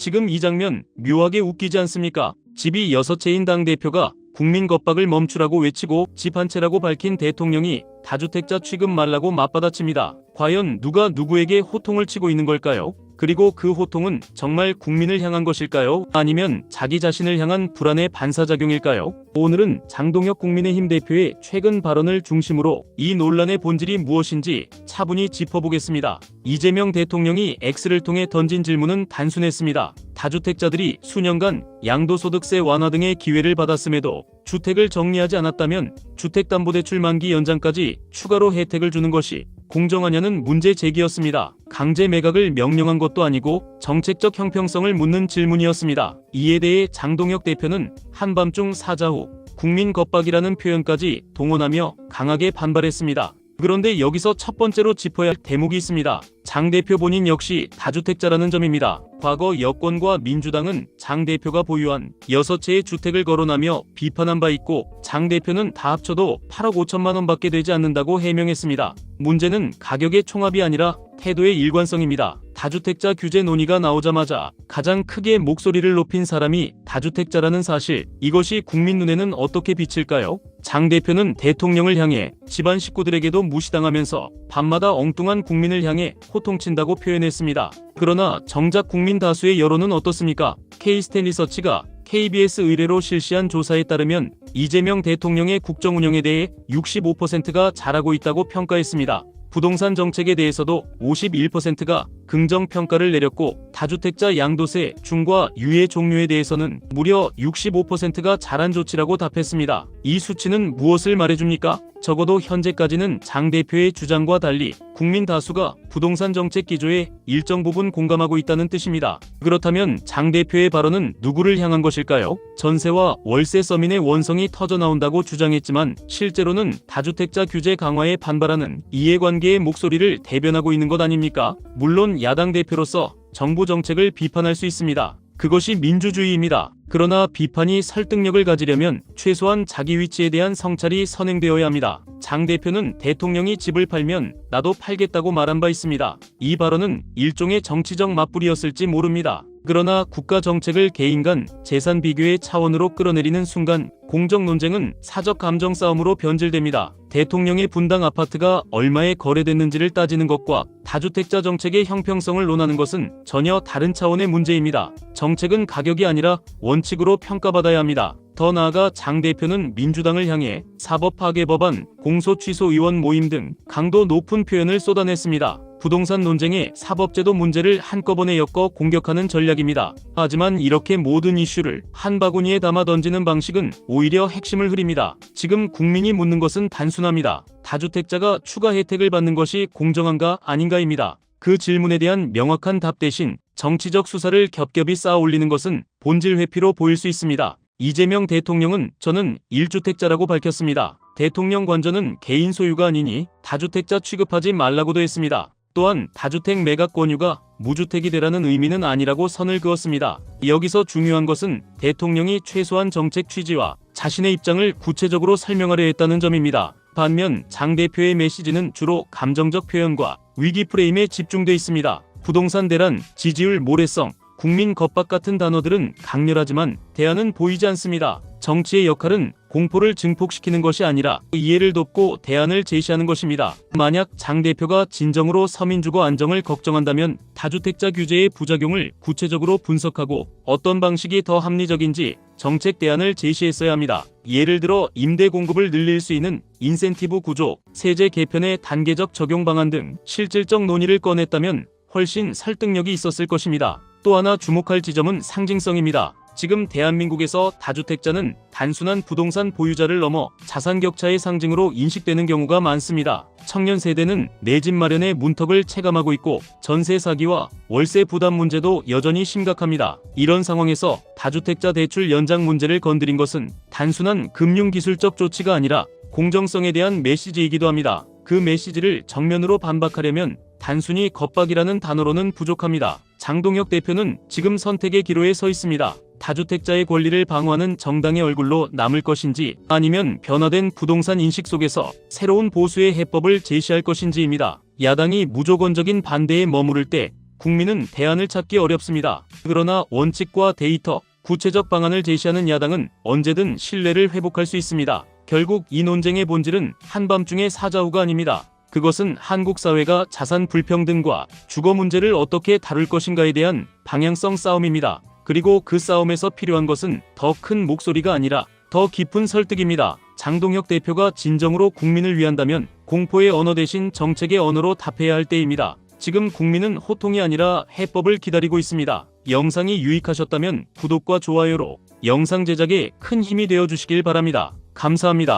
지금 이 장면 묘하게 웃기지 않습니까? 집이 6채인 당대표가 국민 겁박을 멈추라고 외치고 집 한 채라고 밝힌 대통령이 다주택자 취급 말라고 맞받아칩니다. 과연 누가 누구에게 호통을 치고 있는 걸까요? 그리고 그 호통은 정말 국민을 향한 것일까요? 아니면 자기 자신을 향한 불안의 반사작용일까요? 오늘은 장동혁 국민의힘 대표의 최근 발언을 중심으로 이 논란의 본질이 무엇인지 차분히 짚어보겠습니다. 이재명 대통령이 X를 통해 던진 질문은 단순했습니다. 다주택자들이 수년간 양도소득세 완화 등의 기회를 받았음에도 주택을 정리하지 않았다면 주택담보대출 만기 연장까지 추가로 혜택을 주는 것이 공정하냐는 문제 제기였습니다. 강제 매각을 명령한 것도 아니고 정책적 형평성을 묻는 질문이었습니다. 이에 대해 장동혁 대표는 한밤중 사자 후 국민 겁박이라는 표현까지 동원하며 강하게 반발했습니다. 그런데 여기서 첫 번째로 짚어야 할 대목이 있습니다. 장 대표 본인 역시 다주택자라는 점입니다. 과거 여권과 민주당은 장 대표가 보유한 6채의 주택을 거론하며 비판한 바 있고 장 대표는 다 합쳐도 8억 5천만 원밖에 되지 않는다고 해명했습니다. 문제는 가격의 총합이 아니라 태도의 일관성입니다. 다주택자 규제 논의가 나오자마자 가장 크게 목소리를 높인 사람이 다주택자라는 사실, 이것이 국민 눈에는 어떻게 비칠까요? 장 대표는 대통령을 향해 집안 식구들에게도 무시당하면서 밤마다 엉뚱한 국민을 향해 호통친다고 표현했습니다. 그러나 정작 국민 다수의 여론은 어떻습니까? K-스탠리서치가 KBS 의뢰로 실시한 조사에 따르면 이재명 대통령의 국정 운영에 대해 65%가 잘하고 있다고 평가했습니다. 부동산 정책에 대해서도 51%가 긍정평가를 내렸고 다주택자 양도세 중과 유예 종료에 대해서는 무려 65%가 잘한 조치라고 답했습니다. 이 수치는 무엇을 말해줍니까? 적어도 현재까지는 장 대표의 주장과 달리 국민 다수가 부동산 정책 기조에 일정 부분 공감하고 있다는 뜻입니다. 그렇다면 장 대표의 발언은 누구를 향한 것일까요? 전세와 월세 서민의 원성이 터져나온다고 주장했지만 실제로는 다주택자 규제 강화에 반발하는 이해관계의 목소리를 대변하고 있는 것 아닙니까? 물론 야당 대표로서 정부 정책을 비판할 수 있습니다. 그것이 민주주의입니다. 그러나 비판이 설득력을 가지려면 최소한 자기 위치에 대한 성찰이 선행되어야 합니다. 장 대표는 대통령이 집을 팔면 나도 팔겠다고 말한 바 있습니다. 이 발언은 일종의 정치적 맞불이었을지 모릅니다. 그러나 국가 정책을 개인 간 재산 비교의 차원으로 끌어내리는 순간 공정 논쟁은 사적 감정 싸움으로 변질됩니다. 대통령의 분당 아파트가 얼마에 거래됐는지를 따지는 것과 다주택자 정책의 형평성을 논하는 것은 전혀 다른 차원의 문제입니다. 정책은 가격이 아니라 원칙으로 평가받아야 합니다. 더 나아가 장 대표는 민주당을 향해 사법 파괴 법안, 공소 취소 의원 모임 등 강도 높은 표현을 쏟아냈습니다. 부동산 논쟁에 사법제도 문제를 한꺼번에 엮어 공격하는 전략입니다. 하지만 이렇게 모든 이슈를 한 바구니에 담아 던지는 방식은 오히려 핵심을 흐립니다. 지금 국민이 묻는 것은 단순합니다. 다주택자가 추가 혜택을 받는 것이 공정한가 아닌가입니다. 그 질문에 대한 명확한 답 대신 정치적 수사를 겹겹이 쌓아 올리는 것은 본질 회피로 보일 수 있습니다. 이재명 대통령은 저는 1주택자라고 밝혔습니다. 대통령 관저는 개인 소유가 아니니 다주택자 취급하지 말라고도 했습니다. 또한 다주택 매각 권유가 무주택이 되라는 의미는 아니라고 선을 그었습니다. 여기서 중요한 것은 대통령이 최소한 정책 취지와 자신의 입장을 구체적으로 설명하려 했다는 점입니다. 반면 장 대표의 메시지는 주로 감정적 표현과 위기 프레임에 집중돼 있습니다. 부동산 대란, 지지율 모래성, 국민 겁박 같은 단어들은 강렬하지만 대안은 보이지 않습니다. 정치의 역할은 공포를 증폭시키는 것이 아니라 이해를 돕고 대안을 제시하는 것입니다. 만약 장 대표가 진정으로 서민주거 안정을 걱정한다면 다주택자 규제의 부작용을 구체적으로 분석하고 어떤 방식이 더 합리적인지 정책 대안을 제시했어야 합니다. 예를 들어 임대 공급을 늘릴 수 있는 인센티브 구조, 세제 개편의 단계적 적용 방안 등 실질적 논의를 꺼냈다면 훨씬 설득력이 있었을 것입니다. 또 하나 주목할 지점은 상징성입니다. 지금 대한민국에서 다주택자는 단순한 부동산 보유자를 넘어 자산 격차의 상징으로 인식되는 경우가 많습니다. 청년 세대는 내 집 마련의 문턱을 체감하고 있고 전세 사기와 월세 부담 문제도 여전히 심각합니다. 이런 상황에서 다주택자 대출 연장 문제를 건드린 것은 단순한 금융기술적 조치가 아니라 공정성에 대한 메시지이기도 합니다. 그 메시지를 정면으로 반박하려면 단순히 겁박이라는 단어로는 부족합니다. 장동혁 대표는 지금 선택의 기로에 서 있습니다. 다주택자의 권리를 방어하는 정당의 얼굴로 남을 것인지 아니면 변화된 부동산 인식 속에서 새로운 보수의 해법을 제시할 것인지입니다. 야당이 무조건적인 반대에 머무를 때 국민은 대안을 찾기 어렵습니다. 그러나 원칙과 데이터, 구체적 방안을 제시하는 야당은 언제든 신뢰를 회복할 수 있습니다. 결국 이 논쟁의 본질은 한밤중의 사자후가 아닙니다. 그것은 한국 사회가 자산 불평등과 주거 문제를 어떻게 다룰 것인가에 대한 방향성 싸움입니다. 그리고 그 싸움에서 필요한 것은 더 큰 목소리가 아니라 더 깊은 설득입니다. 장동혁 대표가 진정으로 국민을 위한다면 공포의 언어 대신 정책의 언어로 답해야 할 때입니다. 지금 국민은 호통이 아니라 해법을 기다리고 있습니다. 영상이 유익하셨다면 구독과 좋아요로 영상 제작에 큰 힘이 되어 주시길 바랍니다. 감사합니다.